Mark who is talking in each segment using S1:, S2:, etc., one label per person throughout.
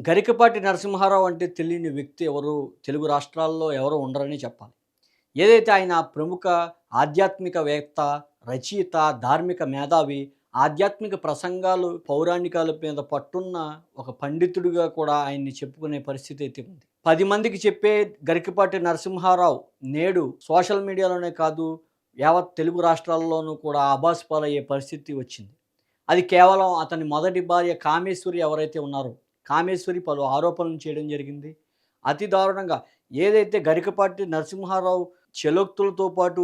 S1: గరికపాటి నరసింహారావు అంటే తెలియని వ్యక్తి ఎవరు తెలుగు రాష్ట్రాల్లో ఎవరు ఉండరని చెప్పాలి. ఏదైతే ఆయన ప్రముఖ ఆధ్యాత్మికవేత్త, రచయిత, ధార్మిక మేధావి, ఆధ్యాత్మిక ప్రసంగాలు, పౌరాణికాల మీద పట్టున్న ఒక పండితుడిగా కూడా ఆయన్ని చెప్పుకునే పరిస్థితి అయితే ఉంది. 10 మందికి చెప్పే గరికపాటి నరసింహారావు నేడు సోషల్ మీడియాలోనే కాదు, యావత్ తెలుగు రాష్ట్రాల్లోనూ కూడా ఆభాసుపాలయ్యే పరిస్థితి వచ్చింది. అది కేవలం అతని మొదటి భార్య కామేశ్వరి ఎవరైతే ఉన్నారో, కామేశ్వరి పలు ఆరోపణలు చేయడం జరిగింది. అతి దారుణంగా ఏదైతే గరికపాటి నరసింహారావు చలోక్తులతో పాటు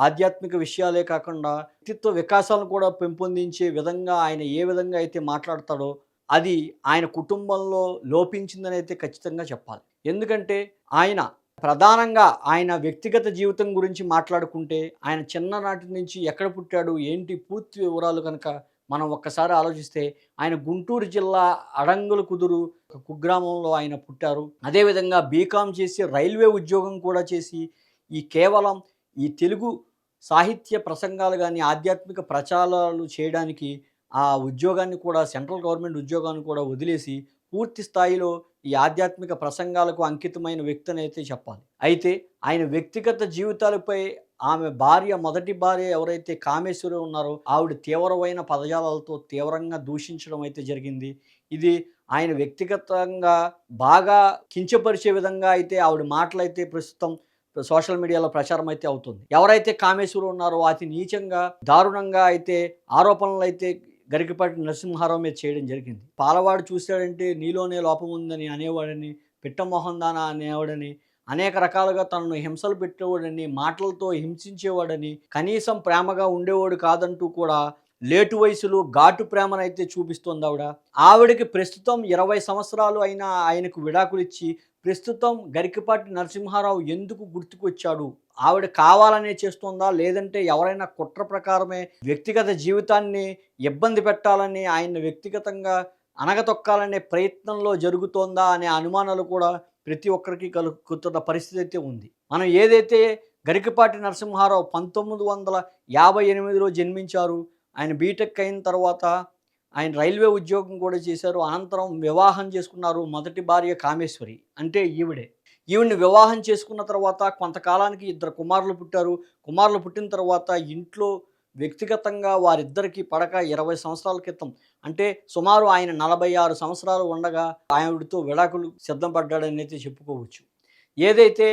S1: ఆధ్యాత్మిక విషయాలే కాకుండా వ్యక్తిత్వ వికాసాలను కూడా పెంపొందించే విధంగా ఆయన ఏ విధంగా అయితే మాట్లాడతాడో, అది ఆయన కుటుంబంలో లోపించిందని అయితే ఖచ్చితంగా చెప్పాలి. ఎందుకంటే ఆయన ప్రధానంగా ఆయన వ్యక్తిగత జీవితం గురించి మాట్లాడుకుంటే, ఆయన చిన్ననాటి నుంచి ఎక్కడ పుట్టాడు, ఏంటి పూర్తి వివరాలు కనుక మనం ఒక్కసారి ఆలోచిస్తే, ఆయన గుంటూరు జిల్లా అడంగుల కుదురు ఒక కుగ్రామంలో ఆయన పుట్టారు. అదేవిధంగా బీకామ్ చేసి రైల్వే ఉద్యోగం కూడా చేసి, కేవలం ఈ తెలుగు సాహిత్య ప్రసంగాలు గాని, ఆధ్యాత్మిక ప్రచారాలు చేయడానికి ఆ ఉద్యోగాన్ని కూడా సెంట్రల్ గవర్నమెంట్ ఉద్యోగాన్ని కూడా వదిలేసి, పూర్తి స్థాయిలో ఈ ఆధ్యాత్మిక ప్రసంగాలకు అంకితమైన వ్యక్తనైతే చెప్పాలి. అయితే ఆయన వ్యక్తిగత జీవితాలపై ఆమె భార్య, మొదటి భార్య ఎవరైతే కామేశ్వరి ఉన్నారో, ఆవిడ తీవ్రమైన పదజాలాలతో తీవ్రంగా దూషించడం అయితే జరిగింది. ఇది ఆయన వ్యక్తిగతంగా బాగా కించపరిచే విధంగా అయితే ఆవిడ మాటలైతే ప్రస్తుతం సోషల్ మీడియాలో ప్రచారం అయితే అవుతుంది. ఎవరైతే కామేశ్వరి ఉన్నారో అతి నీచంగా, దారుణంగా అయితే ఆరోపణలైతే గరికపాటి నరసింహారావు మీద చేయడం జరిగింది. పాలవాడు చూశాడంటే నీలోనే లోపం ఉందని అనేవాడని, పిట్ట మొహం దానా అనేవాడని, అనేక రకాలుగా తనను హింసలు పెట్టేవాడని, మాటలతో హింసించేవాడని, కనీసం ప్రేమగా ఉండేవాడు కాదంటూ కూడా లేటు వయసులో ఘాటు ప్రేమనైతే చూపిస్తోంది ఆవిడ. ఆవిడకి ప్రస్తుతం 20 సంవత్సరాలు అయినా ఆయనకు విడాకులిచ్చి, ప్రస్తుతం గరికపాటి నరసింహారావు ఎందుకు గుర్తుకొచ్చాడు? ఆవిడ కావాలనే చేస్తోందా? లేదంటే ఎవరైనా కుట్ర ప్రకారమే వ్యక్తిగత జీవితాన్ని ఇబ్బంది పెట్టాలని, ఆయన్ని వ్యక్తిగతంగా అణగతొక్కాలనే ప్రయత్నంలో జరుగుతోందా అనే అనుమానాలు కూడా ప్రతి ఒక్కరికి కలుగుతున్న పరిస్థితి అయితే ఉంది. మనం ఏదైతే గరికపాటి నరసింహారావు 1958లో జన్మించారు. ఆయన బీటెక్ అయిన తర్వాత ఆయన రైల్వే ఉద్యోగం కూడా చేశారు. అనంతరం వివాహం చేసుకున్నారు. మొదటి భార్య కామేశ్వరి అంటే ఈవిడే. ఈవిడ్ని వివాహం చేసుకున్న తర్వాత కొంతకాలానికి 2 కుమారులు పుట్టారు. కుమారులు పుట్టిన తర్వాత ఇంట్లో వ్యక్తిగతంగా వారిద్దరికీ పడక 20 సంవత్సరాల క్రితం, అంటే సుమారు ఆయన 46 సంవత్సరాలు ఉండగా ఆవిడతో విడాకులు సిద్ధం పడ్డాడనైతే చెప్పుకోవచ్చు. ఏదైతే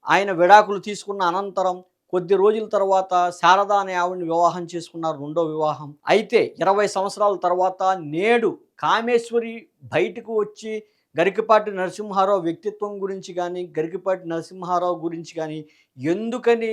S1: ఆయన విడాకులు తీసుకున్న అనంతరం కొద్ది రోజుల తర్వాత శారద అనే ఆవిడని వివాహం చేసుకున్నారు, రెండో వివాహం. అయితే 20 సంవత్సరాల తర్వాత నేడు కామేశ్వరి బయటకు వచ్చి గరికపాటి నరసింహారావు వ్యక్తిత్వం గురించి కానీ, గరికపాటి నరసింహారావు గురించి కానీ ఎందుకని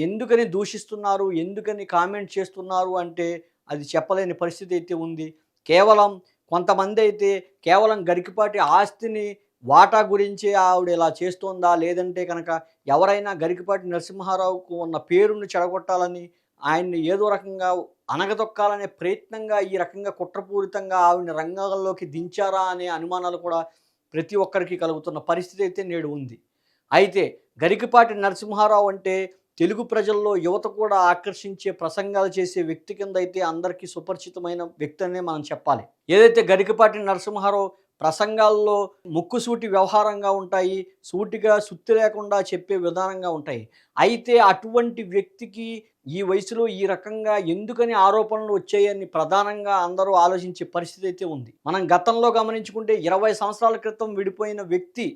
S1: ఎందుకని దూషిస్తున్నారు, ఎందుకని కామెంట్ చేస్తున్నారు అంటే అది చెప్పలేని పరిస్థితి అయితే ఉంది. కేవలం కొంతమంది అయితే కేవలం గరికపాటి ఆస్తిని వాటా గురించే ఆవిడ ఇలా చేస్తోందా, లేదంటే కనుక ఎవరైనా గరికపాటి నరసింహారావుకు ఉన్న పేరును చెడగొట్టాలని, ఆయన్ని ఏదో రకంగా అణగదొక్కాలనే ప్రయత్నంగా ఈ రకంగా కుట్రపూరితంగా ఆవిడని రంగంలోకి దించారా అనే అనుమానాలు కూడా ప్రతి ఒక్కరికి కలుగుతున్న పరిస్థితి అయితే నేడు ఉంది. అయితే గరికపాటి నరసింహారావు అంటే తెలుగు ప్రజల్లో యువత కూడా ఆకర్షించే ప్రసంగాలు చేసే వ్యక్తి కింద అయితే అందరికీ సుపరిచితమైన వ్యక్తి అనే మనం చెప్పాలి. ఏదైతే గరికపాటి నరసింహారావు ప్రసంగాల్లో ముక్కుసూటి వ్యవహారంగా ఉంటాయి, సూటిగా సుత్తి లేకుండా చెప్పే విధానంగా ఉంటాయి. అయితే అటువంటి వ్యక్తికి ఈ వయసులో ఈ రకంగా ఎందుకని ఆరోపణలు వచ్చాయని ప్రధానంగా అందరూ ఆలోచించే పరిస్థితి అయితే ఉంది. మనం గతంలో గమనించుకుంటే 20 సంవత్సరాల క్రితం విడిపోయిన వ్యక్తి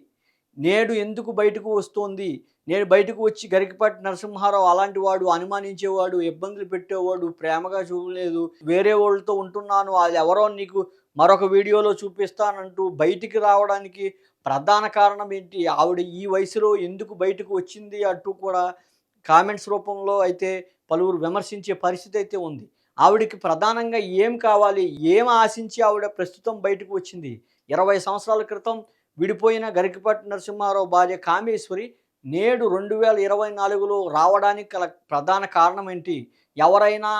S1: నేడు ఎందుకు బయటకు వస్తోంది? నేడు బయటకు వచ్చి గరికపాటి నరసింహారావు అలాంటి వాడు, అనుమానించేవాడు, ఇబ్బందులు పెట్టేవాడు, ప్రేమగా చూడలేదు, వేరే వాళ్ళతో ఉంటున్నాను, అది ఎవరో నీకు మరొక వీడియోలో చూపిస్తానంటూ బయటికి రావడానికి ప్రధాన కారణం ఏంటి? ఆవిడ ఈ వయసులో ఎందుకు బయటకు వచ్చింది అంటూ కూడా కామెంట్స్ రూపంలో అయితే పలువురు విమర్శించే పరిస్థితి అయితే ఉంది. ఆవిడకి ప్రధానంగా ఏం కావాలి? ఏం ఆశించి ఆవిడ ప్రస్తుతం బయటకు వచ్చింది? 20 సంవత్సరాల క్రితం విడిపోయిన గరికపాటి నరసింహారావు భార్య కామేశ్వరి నేడు 2024లో రావడానికి గల ప్రధాన కారణం ఏంటి? ఎవరైనా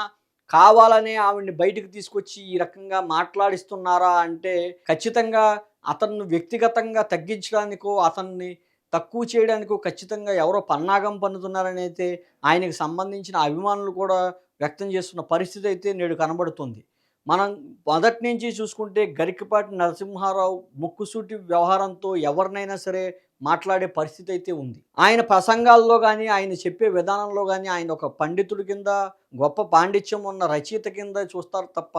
S1: కావాలనే ఆవిడని బయటకు తీసుకొచ్చి ఈ రకంగా మాట్లాడిస్తున్నారా అంటే ఖచ్చితంగా అతన్ని వ్యక్తిగతంగా తగ్గించడానికో, అతన్ని తక్కువ చేయడానికో ఖచ్చితంగా ఎవరో పన్నాగం పన్నుతున్నారని అయితే ఆయనకు సంబంధించిన అభిమానులు కూడా వ్యక్తం చేస్తున్న పరిస్థితి అయితే నేడు కనబడుతుంది. మనం మొదటి నుంచి చూసుకుంటే గరికపాటి నరసింహారావు ముక్కుసూటి వ్యవహారంతో ఎవరినైనా సరే మాట్లాడే పరిస్థితి అయితే ఉంది. ఆయన ప్రసంగాల్లో గాని, ఆయన చెప్పే విధానంలో గాని, ఆయన ఒక పండితుడి కింద, గొప్ప పాండిత్యం ఉన్న రచయిత కింద చూస్తారు తప్ప,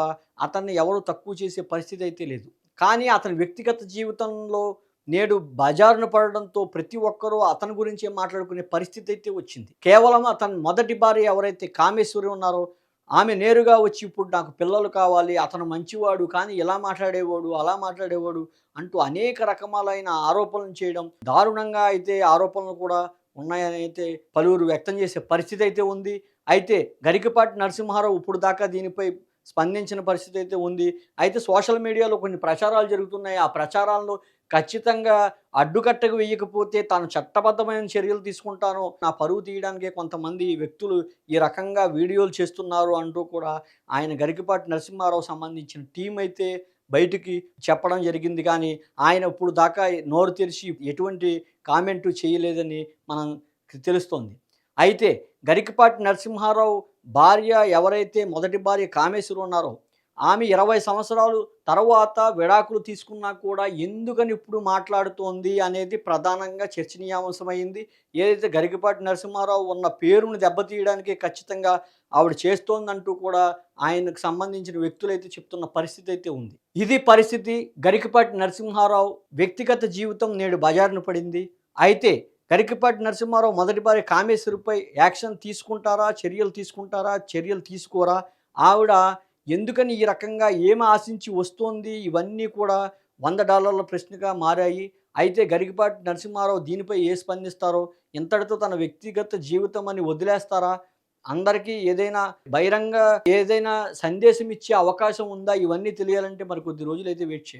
S1: అతన్ని ఎవరు తక్కువ చేసే పరిస్థితి అయితే లేదు. కానీ అతని వ్యక్తిగత జీవితంలో నేడు బజారున పడడంతో ప్రతి ఒక్కరూ అతని గురించే మాట్లాడుకునే పరిస్థితి అయితే వచ్చింది. కేవలం అతని మొదటి భార్య ఎవరైతే కామేశ్వరి ఉన్నారో, ఆమె నేరుగా వచ్చి ఇప్పుడు నాకు పిల్లలు కావాలి, అతను మంచివాడు కానీ ఇలా మాట్లాడేవాడు, అలా మాట్లాడేవాడు అంటూ అనేక రకమాలైన ఆరోపణలు చేయడం, దారుణంగా అయితే ఆరోపణలు కూడా ఉన్నాయని అయితే పలువురు వ్యక్తం చేసే పరిస్థితి అయితే ఉంది. అయితే గరికపాటి నరసింహారావు ఇప్పుడు దాకా దీనిపై స్పందించిన పరిస్థితి అయితే ఉంది. అయితే సోషల్ మీడియాలో కొన్ని ప్రచారాలు జరుగుతున్నాయి. ఆ ప్రచారాలను ఖచ్చితంగా అడ్డుకట్టకు వేయకపోతే తాను చట్టబద్ధమైన చర్యలు తీసుకుంటాను. నా పరువు తీయడానికే కొంతమంది వ్యక్తులు ఈ రకంగా వీడియోలు చేస్తున్నారు అంటూ కూడా ఆయన గరికపాటి నరసింహారావు సంబంధించిన టీం అయితే బయటికి చెప్పడం జరిగింది. కానీ ఆయన ఇప్పుడు దాకా నోరు తెరిచి ఎటువంటి కామెంటు చేయలేదని మనకి తెలుస్తోంది. అయితే గరికపాటి నరసింహారావు భార్య ఎవరైతే మొదటి భార్య కామేశ్వరి ఉన్నారో, ఆమె 20 సంవత్సరాలు తర్వాత విడాకులు తీసుకున్నా కూడా ఎందుకని ఇప్పుడు మాట్లాడుతోంది అనేది ప్రధానంగా చర్చనీయాంశమైంది. ఏదైతే గరికపాటి నరసింహారావు ఉన్న పేరును దెబ్బతీయడానికి ఖచ్చితంగా ఆవిడ చేస్తోందంటూ కూడా ఆయనకు సంబంధించిన వ్యక్తులైతే చెప్తున్న పరిస్థితి అయితే ఉంది. ఇది పరిస్థితి. గరికపాటి నరసింహారావు వ్యక్తిగత జీవితం నేడు బజారున పడింది. అయితే గరికపాటి నరసింహారావు మొదటి భార్య కామేశ్వరిపై యాక్షన్ తీసుకుంటారా? చర్యలు తీసుకుంటారా? చర్యలు తీసుకోరా? ఆవిడ ఎందుకని ఈ రకంగా ఏమి ఆశించి వస్తోంది? ఇవన్నీ కూడా $100 ప్రశ్నగా మారాయి. అయితే గరికపాటి నరసింహారావు దీనిపై స్పందిస్తారో, ఇంతటితో తన వ్యక్తిగత జీవితం అని వదిలేస్తారా? అందరికీ ఏదైనా బహిరంగ ఏదైనా సందేశం ఇచ్చే అవకాశం ఉందా? ఇవన్నీ తెలియాలంటే మరి కొద్ది రోజులైతే వెయిట్ చేయాలి.